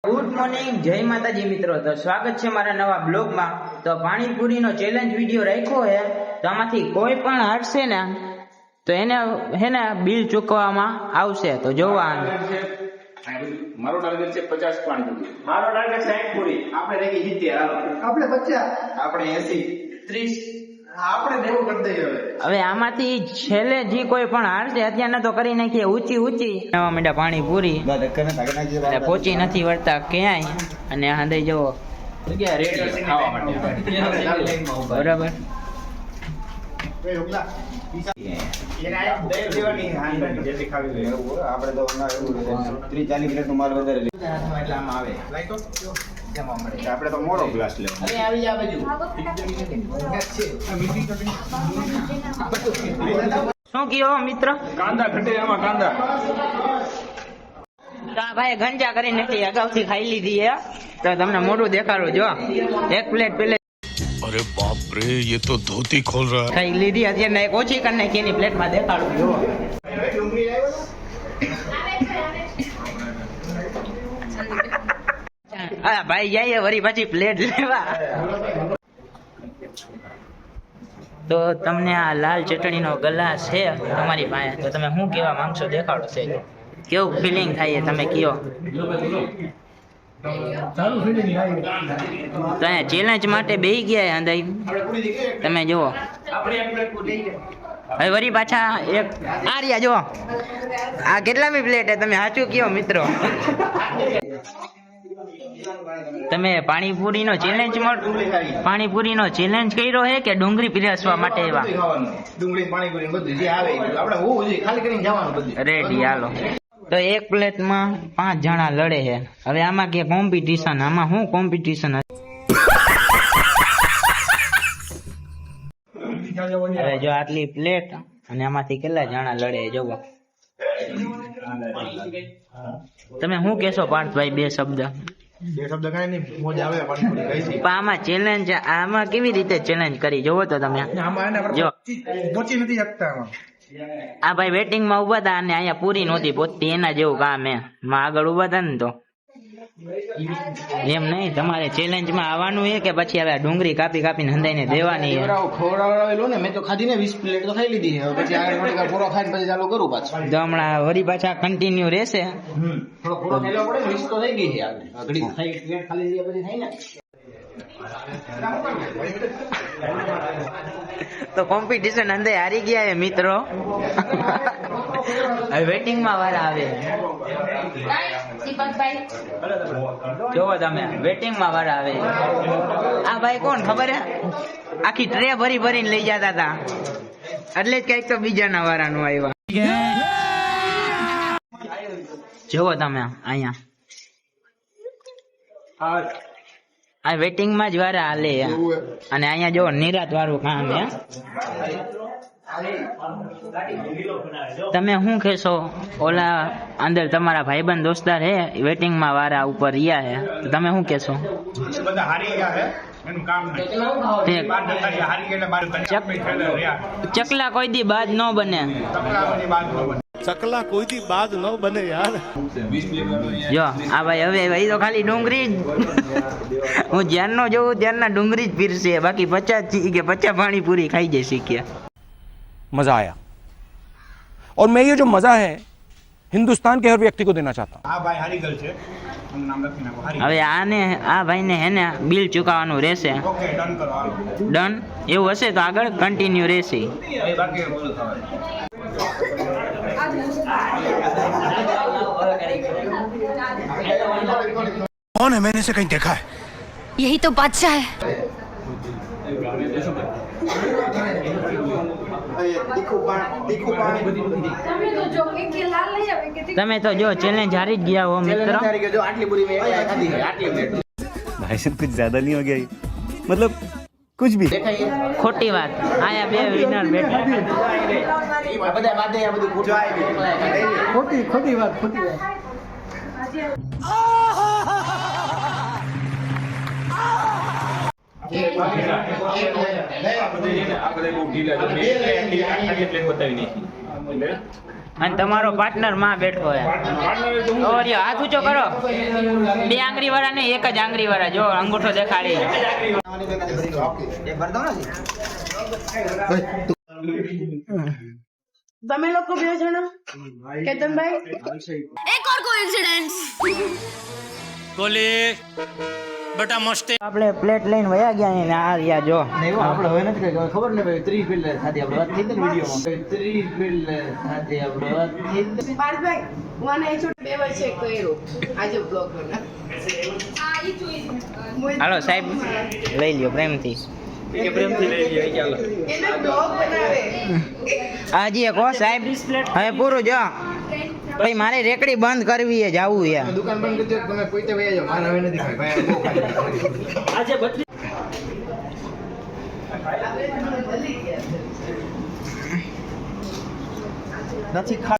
Good morning, જય માતાજી મિત્રો. તો સ્વાગત છે મારા નવા બ્લોગમાં. તો પાણીપુરીનો ચેલેન્જ વિડીયો રાખ્યો છે. તો આમાંથી કોઈ પણ હારશે ને તો એને હે ને બિલ ચૂકવવામાં આવશે. તો જોવા મારો ટાર્ગેટ છે 50 પાણીપુરી. મારો ટાર્ગેટ 60 પૂરી. આપણે રહી 70. આપણે 50. આપણે 80, 30. આપણે 90 કરી દઈએ હવે આમાંથી છેલ્લે જે કોઈ પણ હારશે અત્યારને તો કરી નાખીએ ઊંચી નવા મીઠા પાણીપુરી પહોંચી નથી વળતા ક્યાંય. અને આ દઈ જવો ખાવા માટે બરાબર. આપણે તો 30-40 મિનિટ નો માલ વધારે એટલે આમાં આવે આપણે તો મોટો ગ્લાસ લેવો. શું કયો મિત્ર? કાંદા ઘટે આમાં કાંદા. ભાઈ ગંજા કરી નથી, અગાઉથી ખાઈ લીધી હે. તો તમને મોઢું દેખાડું જો. એક પ્લેટ પેલે अरे बाप रे, ये तो धोती खोल रहा है. ખાઈ લીધી, અત્યારે એક ઓછી કરી નાખી એની પ્લેટમાં દેખાડું જો. હા ભાઈ જઈએ વળી પછી પ્લેટ લેવા. તો તમને આ લાલ ચટણીનો ગ્લાસ છે તમારી પાસે, તો તમે શું કહેવા માંગશો દેખાડો છે. કેવું ફિલિંગ થાય તમે કયો? તો ચેલેન્જ માટે બેહી ગયા અંદર તમે જુઓ. હવે વળી પાછા એક આ રહ્યા જુઓ. આ કેટલામી પ્લેટ હે તમે સાચું કયો મિત્રો? તમે પાણીપુરીનો ચેલેન્જ કર્યો હે કે ડુંગળી પીરસવા માટે એવા? ડુંગળી પાણીપુરી બધું જે આવે આપણે ખાલી કરીને જવાનું બધું રેડી હાલો. તો એક પ્લેટમાં 5 જણા લડે છે. હવે આમાં કે કોમ્પિટિશન, આમાં શું કોમ્પિટિશન? હવે જો આટલી પ્લેટ અને આમાંથી કેટલા જણા લડે જોવો. તમે શું કહેશો પાર્થભાઈ? બે શબ્દ કઈ નહીં, મોજ આવે પાણીપુરી ખાઈ છે. પણ આમાં ચેલેન્જ, આમાં કેવી રીતે ચેલેન્જ કરી જોવો તો તમે જો. પહોંચી નથી શકતા આમાં. આ ભાઈ વેટિંગ માં ઉભા હતા અને અહીંયા પૂરી નહોતી પહોંચતી, એના જેવું કામ હે. માં આગળ ઉભા હતા ને તો એમ નહીં. તમારે ચેલેન્જ માં આવવાનું છે કે પછી હવે ડુંગળી કાપીને હંધાઈને દેવાની છે? ખવડાવેલું ને મેં તો ખાધી ને 20 પ્લેટ તો ખાઈ લીધી છે. પછી આગળ થોડીક પૂરો ખાઈને પછી ચાલુ કરું પાછું. તો હમણાં વળી પાછા કન્ટિન્યુ રહેશે. થોડો પૂરો ખેલો પડે ને 20 તો થઈ ગઈ છે. આગળ ખાઈ પ્લેટ ખાલી દીધા પછી થાય ને. તો કોમ્પિટિશન અંદર હારી ગયા છે મિત્રો. હવે વેટિંગ માં વાર આવે. જોવો તમે, વેટિંગ માં વાર આવે. આ ભાઈ કોણ ખબર હે? આખી ટ્રે ભરીને લઈ જતા હતા, એટલે જ કઈક તો બીજાના વારાનું આવ્યા. જોવો તમે અહીંયા આ વેટિંગ માં જ વારા હાલે. અને અહીંયા જો નિરાત વાળું કામ હે. તમે શું કહેશો? ઓલા અંદર તમારા ભાઈબંધ દોસ્તાર હે વેટિંગ માં વારા ઉપર રહ્યા હે, તો તમે શું કહેશો? બધા હારી ગયા છે, એનું કામ નહીં. ચકલા કોઈ દી બાદ ન બને. चकला कोई दी बात न बने यार. જો આ ભાઈ હવે એ તો ખાલી ડુંગળી જ હું જ્યારનો જોઉં ત્યારના ડુંગળી જ પીરશે, બાકી 50 પાણીપુરી ખાઈ જઈ શીખ્યા. मजा आया और मैं ये जो मजा है हिंदुस्तान के हर व्यक्ति को देना चाहता हूँ. આ ભાઈ હારી ગયેલ છે, એનું નામ લખી નાખો. હારી. હવે આ ભાઈને હે ને બિલ ચૂકવવાનું રહેશે. ઓકે, ડન કરો. હાલો. ડન. એવું હશે તો આગળ કન્ટિન્યુ રહેશે. એ બાકી બોલ થવાય. कौन है? मैंने इसे कहीं देखा है. यही तो बादशाह है. તમે તો જો ચેલેન્જ હારી જ ગયા હો મિત્રો. આટલી પૂરી મેં ખાધી છે, આટલી પ્લેટ. भाई साहब कुछ ज्यादा नहीं हो गया ये? मतलब कुछ भी. ખોટી વાત. આયા બે વિનર બેઠા. બધા બાદે આ બધું ખોટી વાત. અને તમારો પાર્ટનર માં બેઠો હે ઓરિયો હાથ ઊંચો કરો 2 આંગળી વાળા ને એક જ આંગળી વાળા જો અંગૂઠો દેખાડી તમે લોકો બે જણા કેતનભાઈ एक और कोइंसिडेंस આપણે પ્લેટ લઈને વયા ગયા ને આ રહ્યા જો આપણે હવે નથી કઈ ખબર ને ભાઈ 30 ફિલ્ડ સાથે આપણે વાત થઈ હતી ને વિડીયોમાં 30 ફિલ્ડ સાથે આપણે વાત થઈ હતી. પાર્થભાઈ મને એ છોટ બે વર્ષે કર્યો આજે બ્લોગ બના હાલો સાહેબ લઈ લ્યો પ્રેમથી એનો બ્લોગ બનાવે હાજી એક હો સાહેબ હવે પૂરું જો ભાઈ મારે રેકડી બંધ કરવી છે જાવું છે દુકાન બંધ કરી દો તમે પોતે વયા જાઓ મારે હવે નથી ખાઈ ભાઈ બહુ ખાઈ નથી